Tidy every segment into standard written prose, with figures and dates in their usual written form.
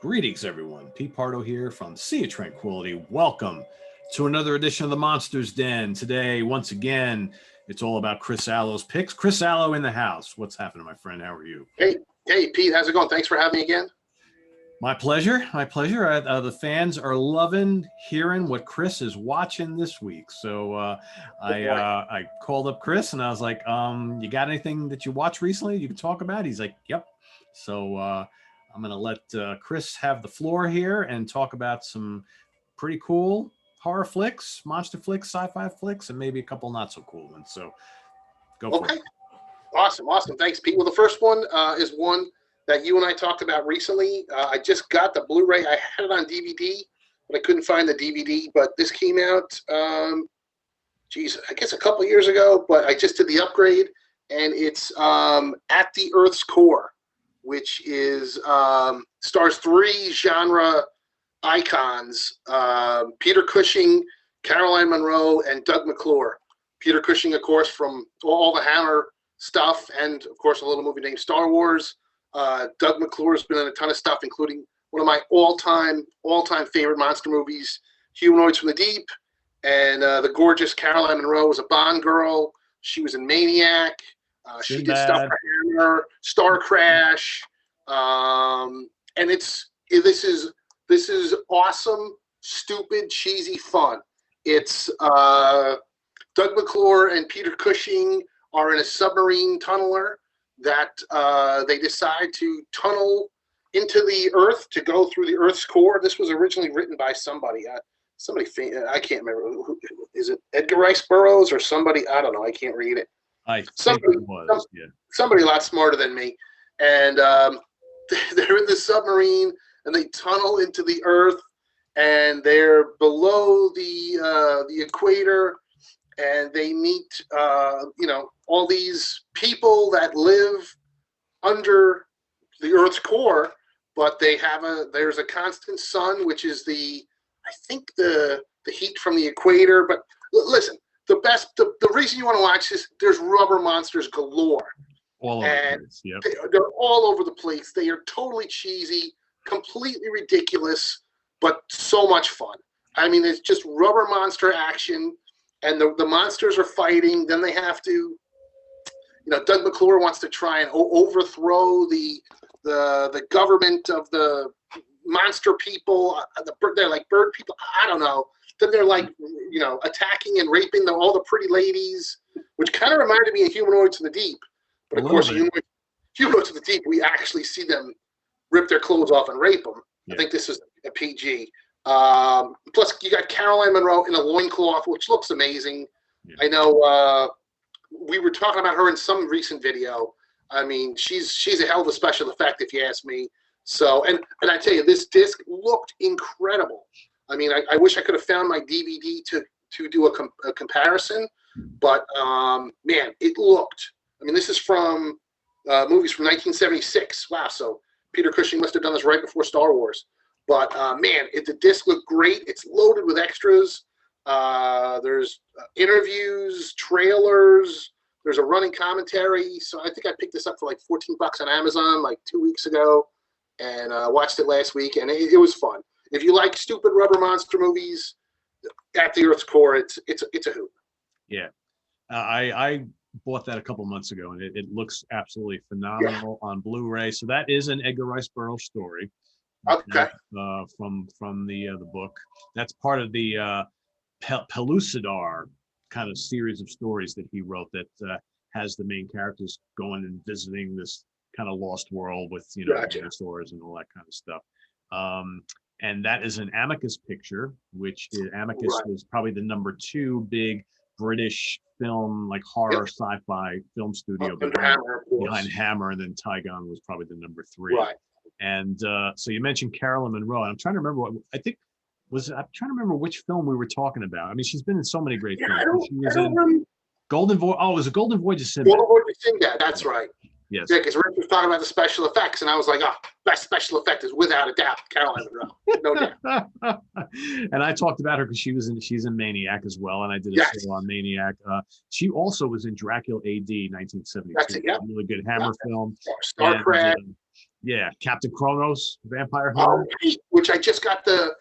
Greetings, everyone. Pete Pardo here from Sea of Tranquility. Welcome to another edition of the Monsters Den. Today, once again, it's all about Chris Alo's picks. Chris Alo in the house. What's happening, my friend? How are you? Hey, Pete. How's it going? Thanks for having me again. My pleasure. My pleasure. The fans are loving hearing what Chris is watching this week. So I called up Chris and I was like, you got anything that you watched recently you can talk about? He's like, yep. So I'm going to let Chris have the floor here and talk about some pretty cool horror flicks, monster flicks, sci-fi flicks, and maybe a couple not so cool ones. So go for it. Awesome. Thanks, Pete. Well, the first one is one that you and I talked about recently. I just got the Blu-ray. I had it on DVD, but I couldn't find the DVD. But this came out, I guess a couple years ago. But I just did the upgrade, and it's At the Earth's Core, which is stars three genre icons: Peter Cushing, Caroline Munro, and Doug McClure. Peter Cushing, of course, from all the Hammer stuff, and of course a little movie named Star Wars. Doug McClure has been in a ton of stuff, including one of my all-time favorite monster movies, Humanoids from the Deep. And the gorgeous Caroline Munro was a Bond girl. She was in Maniac. She did stuff for Hammer, Star Crash, and this is awesome, stupid, cheesy fun. It's Doug McClure and Peter Cushing are in a submarine tunneler that they decide to tunnel into the Earth to go through the Earth's core. This was originally written by somebody. I can't remember. Is it Edgar Rice Burroughs or somebody? I don't know. I can't read it. Somebody a lot smarter than me. And they're in the submarine, and they tunnel into the Earth, and they're below the equator, and they meet all these people that live under the Earth's core, but there's a constant sun, which is the heat from the equator. But listen, the reason you want to watch this, there's rubber monsters galore. All over the place. Yep. They're all over the place. They are totally cheesy, completely ridiculous, but so much fun. I mean, it's just rubber monster action, and the monsters are fighting. Then they have to, Doug McClure wants to try and overthrow the government of the monster people. They're like bird people. I don't know. Then they're like, attacking and raping all the pretty ladies, which kind of reminded me of Humanoids from the Deep. But of course, Humanoids from the Deep, we actually see them rip their clothes off and rape them. Yeah. I think this is a PG. Plus, you got Caroline Munro in a loincloth, which looks amazing. Yeah. I know we were talking about her in some recent video. I mean, she's a hell of a special effect, if you ask me. So, and I tell you, this disc looked incredible. I mean, I wish I could have found my DVD to do a comparison, but man, it looked. I mean, this is from movies from 1976. Wow, so Peter Cushing must have done this right before Star Wars. But man, the disc looked great. It's loaded with extras. There's interviews, trailers. There's a running commentary. So I think I picked this up for like $14 on Amazon like 2 weeks ago, and watched it last week, and it was fun. If you like stupid rubber monster movies, At the Earth's Core, it's a hoot. Yeah, I bought that a couple months ago, and it looks absolutely phenomenal on Blu-ray. So that is an Edgar Rice Burroughs story. Okay. From the book. That's part of the Pellucidar kind of series of stories that he wrote that has the main characters going and visiting this kind of lost world with dinosaurs and all that kind of stuff. And that is an Amicus picture, which Amicus was probably the number 2 big British film, like horror sci-fi film studio behind Hammer, and then Tygon was probably the number 3. Right. And so you mentioned Caroline Munro, and I'm trying to remember I'm trying to remember which film we were talking about. I mean, she's been in so many great films. She was in Golden Voyage. Oh, it was a Golden Voyage of Sinbad. Golden Voyage of Sinbad. That's right. Yes. Yeah, because Rick was talking about the special effects, and I was like, best special effect is without a doubt Caroline Munro. No doubt. And I talked about her because she's in Maniac as well, and I did a show on Maniac. She also was in Dracula AD 1972. That's it, yeah. Really good Hammer film. Star Crash. Yeah, Captain Kronos, Vampire Oh, Hunter. right, which I just got the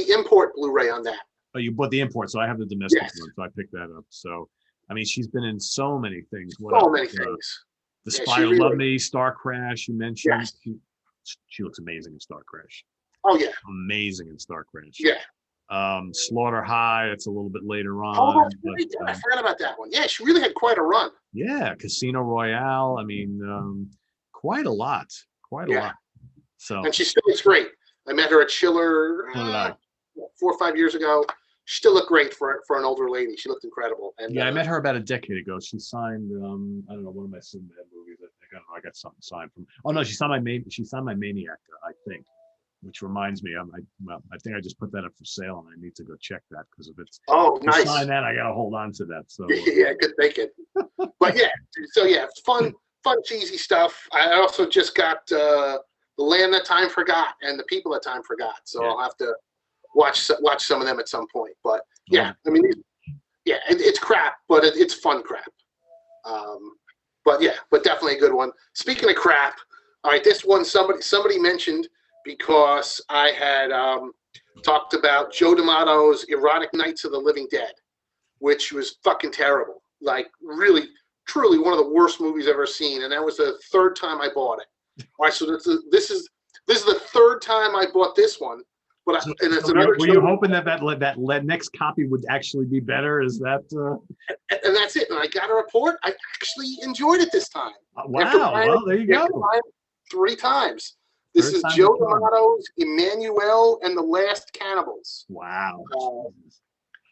import Blu-ray on that. Oh, you bought the import, so I have the domestic Yes, one, so I picked that up. So, I mean, she's been in so many things. What so else? many things. The Yeah, she Spider Love really. Me, Star Crash. You mentioned Yes. she looks amazing in Star Crash. Oh yeah. Amazing in Star Crash. Yeah. Slaughter High. It's a little bit later Oh, on, that's but right. I forgot about that one. Yeah, she really had quite a run. yeah, Casino Royale. I mean, quite a lot, quite a Yeah. lot. So, And she still looks great. I met her at Schiller so did I. 4 or 5 years ago. She still looked great for an older lady. She looked incredible. And Yeah, I met her about a decade ago. She signed, I don't know, one of my Sinbad movies. I don't know. I got something signed from. Oh no, she signed my Maniac, I think. Which reminds me, I think I just put that up for sale, and I need to go check that because if it's nice. sign that, I gotta hold on to that. So yeah, good thinking. But yeah, so yeah, fun, cheesy stuff. I also just got The Land That Time Forgot and The People That Time Forgot. So Yeah. I'll have to watch some of them at some point. But yeah, I mean, yeah, it's crap, but it's fun crap. But definitely a good one. Speaking of crap, all right, this one somebody mentioned because I had talked about Joe D'Amato's Erotic Nights of the Living Dead, which was fucking terrible. Like really, truly one of the worst movies I've ever seen, and that was the third time I bought it. All right, so this is the third time I bought this one. But and it's another. Were you hoping that next copy would actually be better? Is that? And that's it. And I got a report. I actually enjoyed it this time. Wow! Well, there you go. 3 times. This is Joe D'Amato's Emanuelle and the Last Cannibals. Wow.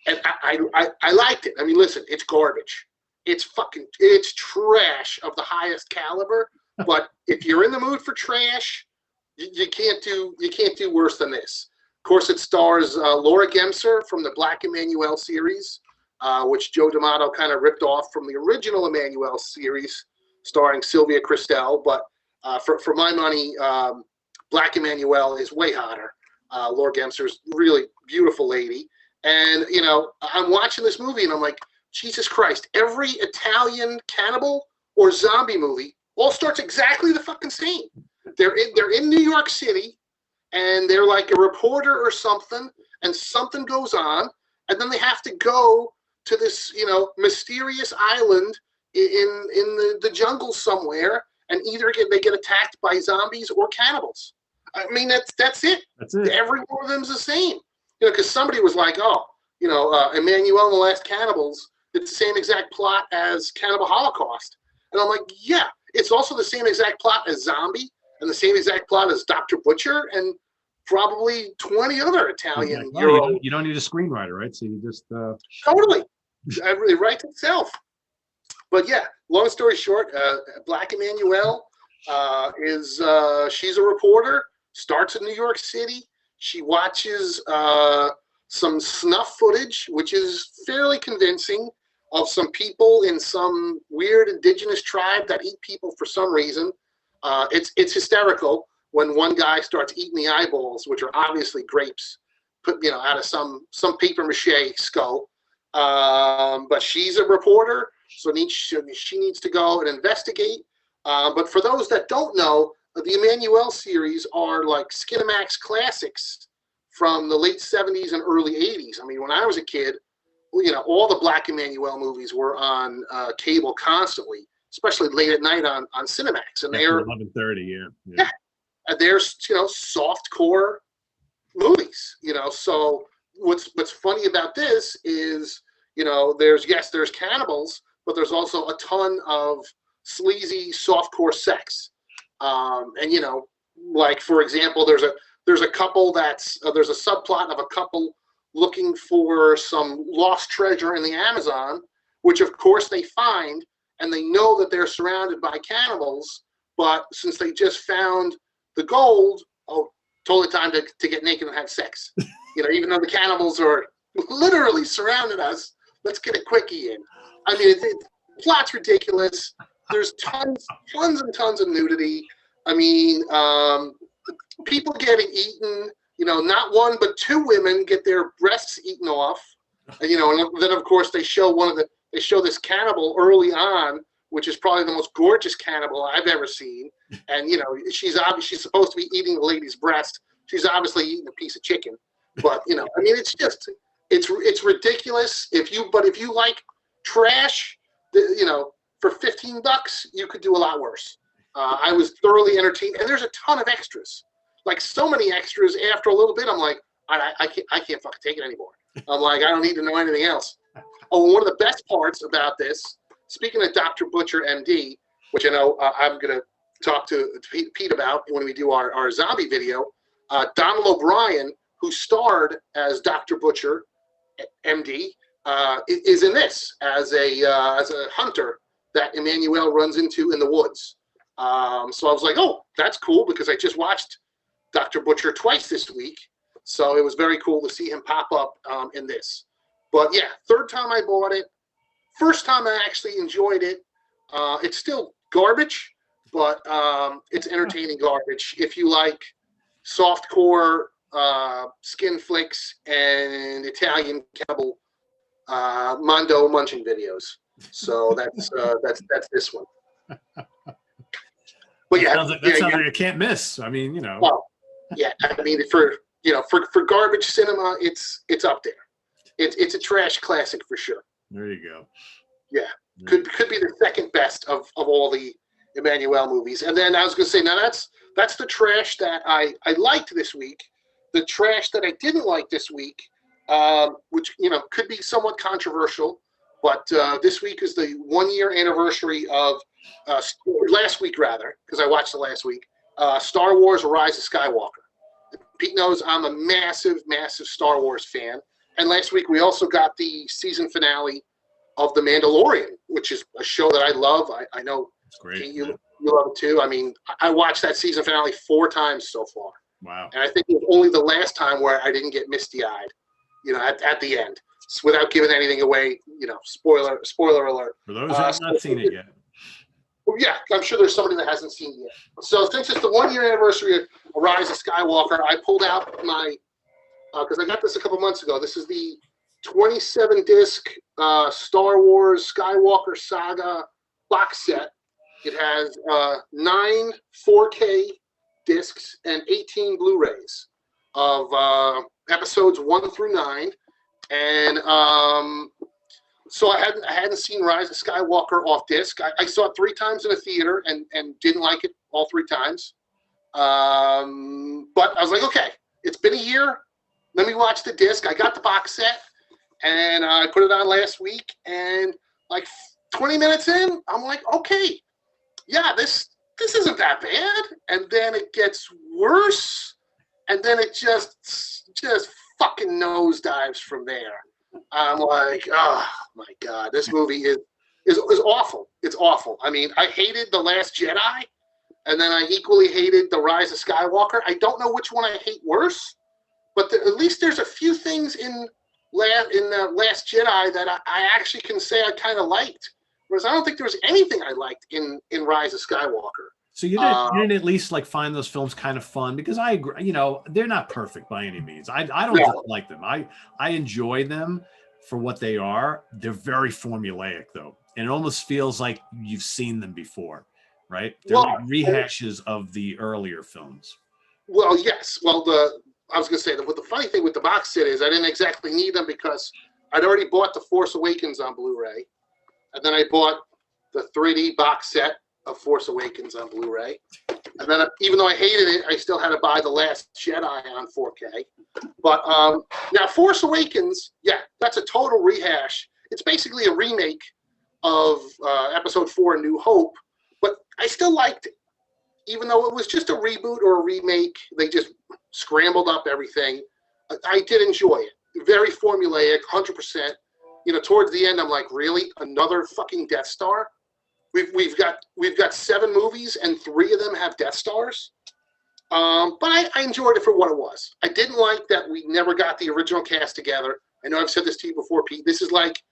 And I liked it. I mean, listen, it's garbage. It's trash of the highest caliber. But if you're in the mood for trash, you can't do worse than this. Of course, it stars Laura Gemser from the Black Emanuelle series, which Joe D'Amato kind of ripped off from the original Emanuelle series, starring Sylvia Christel. But for my money, Black Emanuelle is way hotter. Laura Gemser's really beautiful lady. And, you know, I'm watching this movie and I'm like, Jesus Christ, every Italian cannibal or zombie movie all starts exactly the fucking same. They're in New York City and they're like a reporter or something, and something goes on, and then they have to go to this, you know, mysterious island in the jungle somewhere, and either they get attacked by zombies or cannibals. I mean, that's it. That's it. Every one of them's the same. You know, because somebody was like, oh, you know, Emanuelle and the Last Cannibals, it's the same exact plot as Cannibal Holocaust. And I'm like, yeah, it's also the same exact plot as Zombie and the same exact plot as Dr. Butcher and probably 20 other Italian. You don't need a screenwriter, right? So you just totally. It writes itself. But yeah, long story short, Black Emanuelle she's a reporter, starts in New York City. She watches some snuff footage, which is fairly convincing, of some people in some weird indigenous tribe that eat people for some reason. It's hysterical when one guy starts eating the eyeballs, which are obviously grapes, put out of some paper mache skull. But she's a reporter, so she needs to go and investigate. But for those that don't know, the Emanuelle series are like Skinamax classics from the late 70s and early 80s. I mean, when I was a kid, all the Black Emanuelle movies were on cable constantly, especially late at night on Cinemax. And they're 11:30, yeah. And they're soft core movies. So what's funny about this is there's cannibals, but there's also a ton of sleazy softcore sex. And like for example, there's a couple there's a subplot of a couple looking for some lost treasure in the Amazon, which of course they find, and they know that they're surrounded by cannibals, but since they just found the gold, totally time to get naked and have sex. Even though the cannibals are literally surrounded us, let's get a quickie in. I mean, the plot's ridiculous. There's tons and tons of nudity. I mean, people getting eaten. Not one but two women get their breasts eaten off. And then of course they show this cannibal early on, which is probably the most gorgeous cannibal I've ever seen. and she's supposed to be eating the lady's breast. She's obviously eating a piece of chicken, but I mean, it's ridiculous. If you like trash, for $15, you could do a lot worse. I was thoroughly entertained, and there's a ton of extras, like so many extras. After a little bit, I'm like, I can't fucking take it anymore. I'm like, I don't need to know anything else. Oh, one of the best parts about this, speaking of Dr. Butcher, MD, which I know I'm going to talk to Pete about when we do our zombie video, Donald O'Brien, who starred as Dr. Butcher, MD, is in this as a hunter that Emanuelle runs into in the woods. So I was like, oh, that's cool, because I just watched Dr. Butcher twice this week. So it was very cool to see him pop up in this. But yeah, third time I bought it. First time I actually enjoyed it. It's still garbage, but it's entertaining garbage. If you like softcore skin flicks and Italian cannibal Mondo munching videos. So that's this one. But yeah, that sounds like you can't miss. I mean, Well, yeah, I mean, for garbage cinema, it's up there. It's a trash classic for sure. There you go. Yeah, could be the second best of all the Emanuelle movies. And then I was going to say, now that's the trash that I liked this week. The trash that I didn't like this week, which could be somewhat controversial, but this week is the 1-year anniversary of last week rather, because I watched it last week. Star Wars: Rise of Skywalker. Pete knows I'm a massive Star Wars fan, and last week we also got the season finale of The Mandalorian, which is a show that I love. I know it's great. Pete, you love it too. I mean, I watched that season finale 4 times so far. Wow. And I think it was only the last time where I didn't get misty-eyed, at the end, without giving anything away. Spoiler alert. For those who have not seen it yet. Well, yeah, I'm sure there's somebody that hasn't seen it yet. So since it's the 1-year anniversary of Rise of Skywalker, I pulled out my, because I got this a couple months ago. This is the 27-disc Star Wars Skywalker Saga box set. It has 9 4K discs and 18 Blu-rays of episodes 1 through 9, and so I hadn't seen Rise of Skywalker off disc. I saw it 3 times in a theater and didn't like it all 3 times. But I was like, okay, it's been a year. Let me watch the disc. I got the box set, and I put it on last week. And like 20 minutes in, I'm like, okay, yeah, this isn't that bad. And then it gets worse, and then it just fucking nosedives from there. I'm like, oh my God, this movie is awful. It's awful. I mean, I hated The Last Jedi, and then I equally hated The Rise of Skywalker. I don't know which one I hate worse, but at least there's a few things in The Last Jedi that I actually can say I kind of liked. Whereas I don't think there was anything I liked in Rise of Skywalker. So you didn't at least find those films kind of fun? Because I agree, they're not perfect by any means. I don't like them. I enjoy them for what they are. They're very formulaic though. And it almost feels like you've seen them before, right? They're like rehashes of the earlier films. Well, yes. Well, I was going to say that the funny thing with the box set is I didn't exactly need them because I'd already bought The Force Awakens on Blu-ray. And then I bought the 3D box set of Force Awakens on Blu-ray. And then even though I hated it, I still had to buy The Last Jedi on 4K. But now Force Awakens, yeah, that's a total rehash. It's basically a remake of Episode 4, A New Hope. But I still liked it. Even though it was just a reboot or a remake, they just scrambled up everything. I did enjoy it. Very formulaic, 100%. Towards the end, I'm like, really? Another fucking Death Star? We've got 7 movies and 3 of them have Death Stars. But I enjoyed it for what it was. I didn't like that we never got the original cast together. I know I've said this to you before, Pete. This is like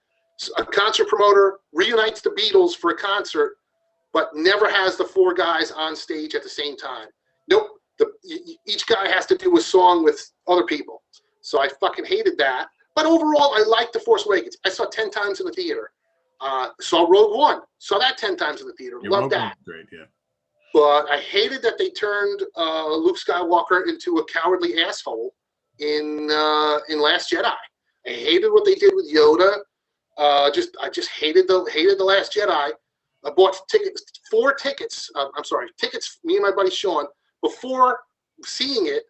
a concert promoter reunites the Beatles for a concert, but never has the 4 guys on stage at the same time. Nope. Each guy has to do a song with other people. So I fucking hated that. But overall, I liked The Force Awakens. I saw it 10 times in the theater. Saw Rogue One. Saw that 10 times in the theater. Yeah, Loved Rogue that. One's great, yeah. But I hated that they turned Luke Skywalker into a cowardly asshole in Last Jedi. I hated what they did with Yoda. I just hated the Last Jedi. I bought tickets. Tickets. Me and my buddy Sean, before seeing it,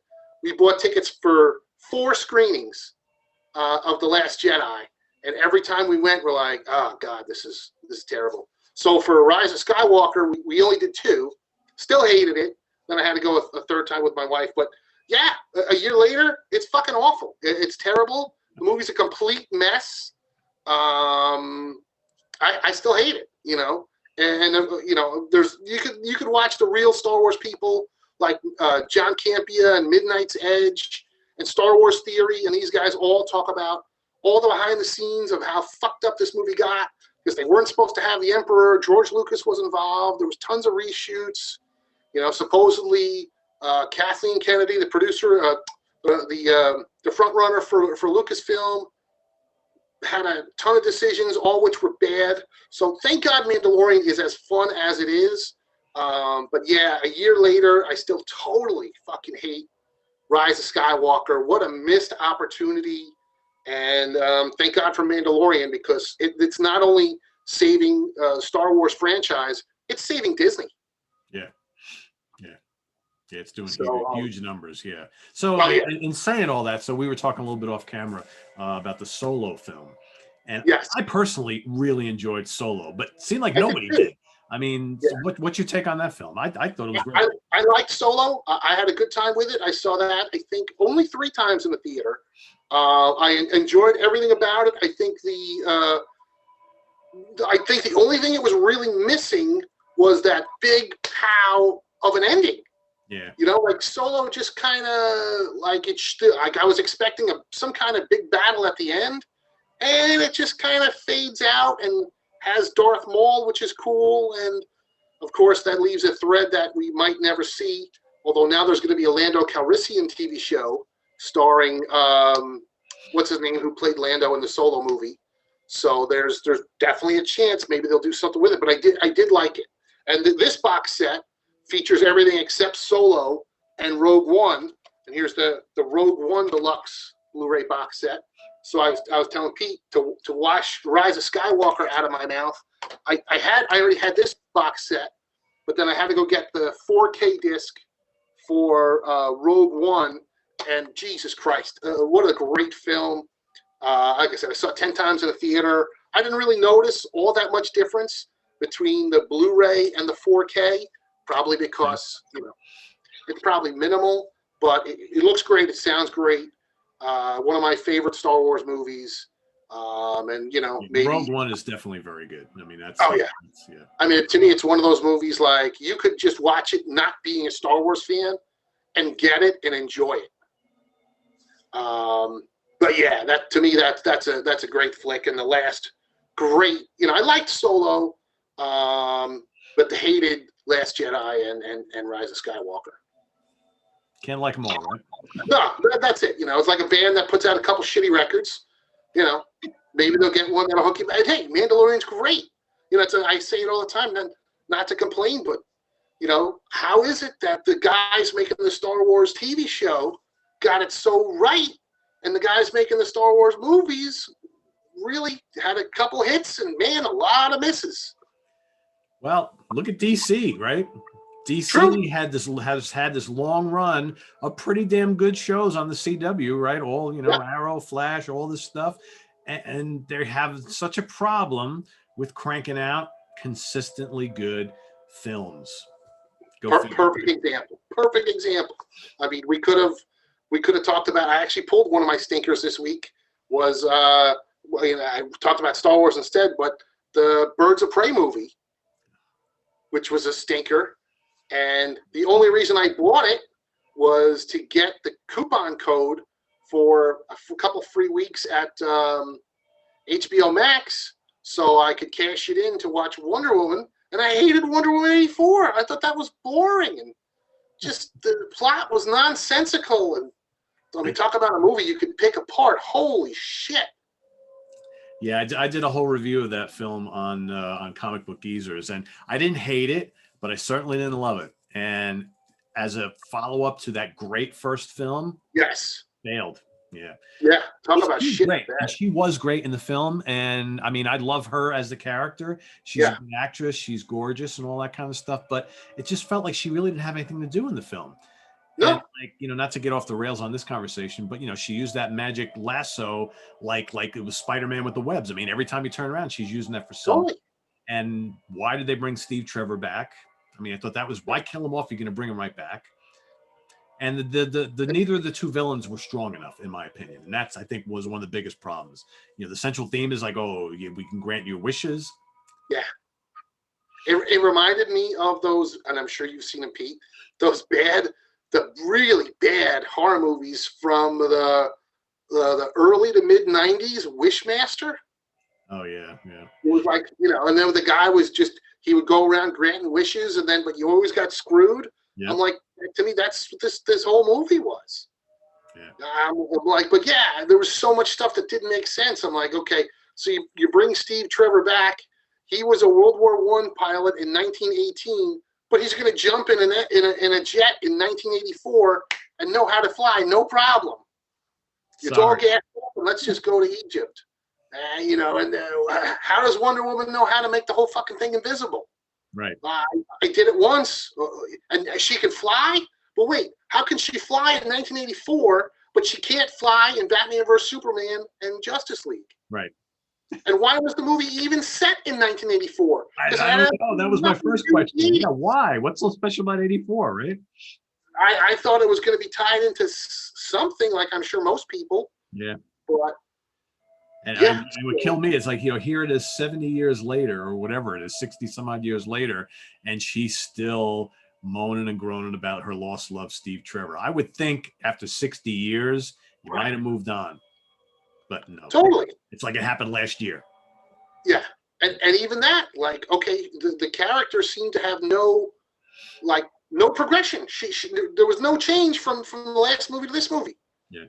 we bought tickets for 4 screenings of the Last Jedi, and every time we went, we're like, oh God, this is terrible. So for Rise of Skywalker, we only did 2. Still hated it. Then I had to go a third time with my wife. But yeah, a year later, it's fucking awful. It's terrible. The movie's a complete mess. I still hate it, you know. And you know, you could watch the real Star Wars people like John Campea and Midnight's Edge and Star Wars Theory, and these guys all talk about all the behind the scenes of how fucked up this movie got because they weren't supposed to have the Emperor. George Lucas was involved. There was tons of reshoots. You know, supposedly Kathleen Kennedy, the producer, the front runner for Lucasfilm, had a ton of decisions, all which were bad. So thank God Mandalorian is as fun as it is. But yeah, a year later, I still totally fucking hate Rise of Skywalker. What a missed opportunity. And thank God for Mandalorian because it's not only saving Star Wars franchise, it's saving Disney. Yeah, it's doing huge numbers. Yeah. So in saying all that, so we were talking a little bit off camera about the Solo film, and yes, I personally really enjoyed Solo, but it seemed like nobody did. I mean, so what's your take on that film? I thought it was great. I liked Solo. I had a good time with it. I saw that I think only 3 times in the theater. I enjoyed everything about it. I think the only thing it was really missing was that big pow of an ending. Yeah. You know, like Solo just kind of like I was expecting some kind of big battle at the end, and it just kind of fades out and has Darth Maul, which is cool, and of course that leaves a thread that we might never see. Although now there's going to be a Lando Calrissian TV show starring what's his name who played Lando in the Solo movie. So there's definitely a chance maybe they'll do something with it. But I did like it, and this box set features everything except Solo and Rogue One. And here's the Rogue One Deluxe Blu-ray box set. So I was telling Pete to wash Rise of Skywalker out of my mouth. I already had this box set, but then I had to go get the 4K disc for Rogue One. And Jesus Christ, what a great film. Like I said, I saw it 10 times in the theater. I didn't really notice all that much difference between the Blu-ray and the 4K. Probably because, you know, it's probably minimal, but it looks great. It sounds great. One of my favorite Star Wars movies. And, you know, maybe Rogue One is definitely very good. I mean, that's. Oh, yeah. I mean, to me, it's one of those movies like you could just watch it not being a Star Wars fan and get it and enjoy it. But yeah, that to me, that's a great flick. And the last great, you know, I liked Solo, but hated Last Jedi and Rise of Skywalker. Can't like them all, right? No, that's it. You know, it's like a band that puts out a couple shitty records. You know, maybe they'll get one that'll hook you. And hey, Mandalorian's great. You know, I say it all the time, not to complain, but you know, how is it that the guys making the Star Wars TV show got it so right, and the guys making the Star Wars movies really had a couple hits and man, a lot of misses. Well, look at DC, right? DC True. has had this long run of pretty damn good shows on the CW, right? All, you know, Arrow, Flash, all this stuff. And they have such a problem with cranking out consistently good films. Perfect example. Perfect example. I mean, we could have talked about. I actually pulled one of my stinkers this week. Was you know, I talked about Star Wars instead, but the Birds of Prey movie, which was a stinker, and the only reason I bought it was to get the coupon code for a couple free weeks at HBO Max, so I could cash it in to watch Wonder Woman. And I hated Wonder Woman 84. I thought that was boring, and just the plot was nonsensical. And when we talk about a movie you could pick apart, holy shit. Yeah, I did a whole review of that film on Comic Book Geezers, and I didn't hate it, but I certainly didn't love it. And as a follow-up to that great first film, Yes. failed. Yeah. Yeah. Talk about She's shit. great. Bad. And she was great in the film. And I mean, I love her as the character. She's Yeah. a good actress. She's gorgeous and all that kind of stuff. But it just felt like she really didn't have anything to do in the film. No. And like, not to get off the rails on this conversation, but she used that magic lasso like it was Spider-Man with the webs. I mean, every time you turn around, she's using that for something. Totally. And why did they bring Steve Trevor back? I mean, I thought that was, why kill him off? You're going to bring him right back. And the neither of the two villains were strong enough, in my opinion. And that's, I think, was one of the biggest problems. The central theme is like, oh, we can grant your wishes. Yeah. It reminded me of those, and I'm sure you've seen them, Pete, the really bad horror movies from the early to mid 90s, Wishmaster. Oh, yeah. It was like, and then the guy was just, he would go around granting wishes, and then, but you always got screwed. Yep. I'm like, to me, that's what this whole movie was. Yeah. I'm like, but yeah, there was so much stuff that didn't make sense. I'm like, okay, so you bring Steve Trevor back. He was a World War I pilot in 1918, but he's going to jump in a jet in 1984 and know how to fly, no problem. It's all gassed up, and let's just go to Egypt. How does Wonder Woman know how to make the whole fucking thing invisible? Right. I did it once, and she can fly. But wait, how can she fly in 1984, but she can't fly in Batman vs Superman and Justice League? Right. And why was the movie even set in 1984? I don't know. That was my first question. Yeah, why? What's so special about 84, right? I thought it was going to be tied into something, like I'm sure most people. Yeah. But and it would kill me. It's like, here it is 70 years later or whatever it is, 60 some odd years later, and she's still moaning and groaning about her lost love, Steve Trevor. I would think after 60 years, you might have moved on. But no. Totally. It's like it happened last year. Yeah. And even that, like, okay, the character seemed to have no progression. There was no change from the last movie to this movie. Yeah.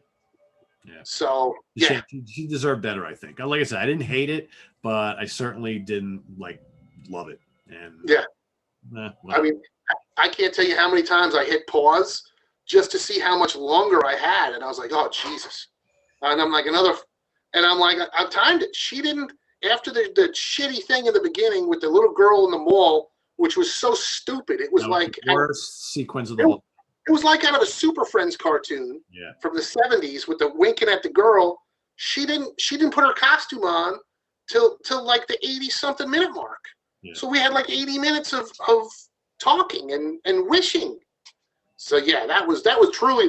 Yeah. So yeah, she deserved better, I think. Like I said, I didn't hate it, but I certainly didn't love it. And yeah, I mean, I can't tell you how many times I hit pause just to see how much longer I had, and I was like, oh Jesus, and I'm like I've timed it. She didn't, after the shitty thing in the beginning with the little girl in the mall, which was so stupid. It was like the worst sequence of the whole. It was like out of a Super Friends cartoon from the 70s with the winking at the girl. She didn't put her costume on till like the 80-something minute mark. Yeah. So we had like 80 minutes of talking and wishing. So yeah, that was truly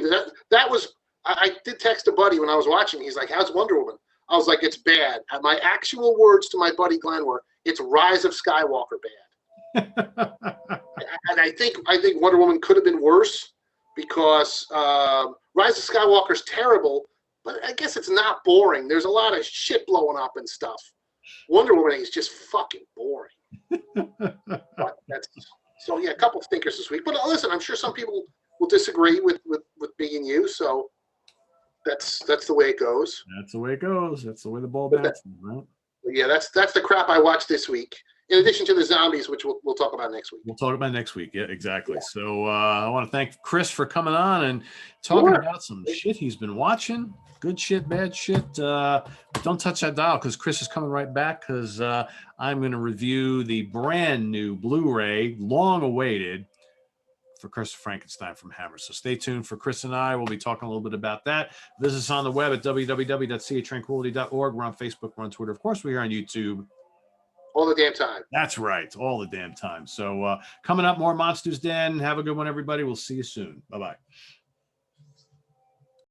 that was. I did text a buddy when I was watching. He's like, "How's Wonder Woman?" I was like, "It's bad." My actual words to my buddy Glenn were, "It's Rise of Skywalker bad." And I think Wonder Woman could have been worse, because Rise of Skywalker is terrible, but I guess it's not boring. There's a lot of shit blowing up and stuff. Wonder Woman is just fucking boring. But so yeah, a couple of stinkers this week. But listen, I'm sure some people will disagree with me and you. So that's the way it goes. That's the way it goes. That's the way the ball bats. Right? Yeah, that's the crap I watched this week. In addition to the zombies, which we'll talk about next week. We'll talk about next week. Yeah, exactly. Yeah. So I want to thank Chris for coming on and talking about some shit he's been watching. Good shit, bad shit. Don't touch that dial, because Chris is coming right back, because I'm going to review the brand new Blu-ray, long awaited, for Chris Frankenstein from Hammer. So stay tuned for Chris and I. We'll be talking a little bit about that. Visit us on the web at www.seatranquility.org. We're on Facebook. We're on Twitter. Of course, we're here on YouTube. All the damn time. That's right. All the damn time. So coming up, more Monsters Den. Have a good one, everybody. We'll see you soon. Bye-bye.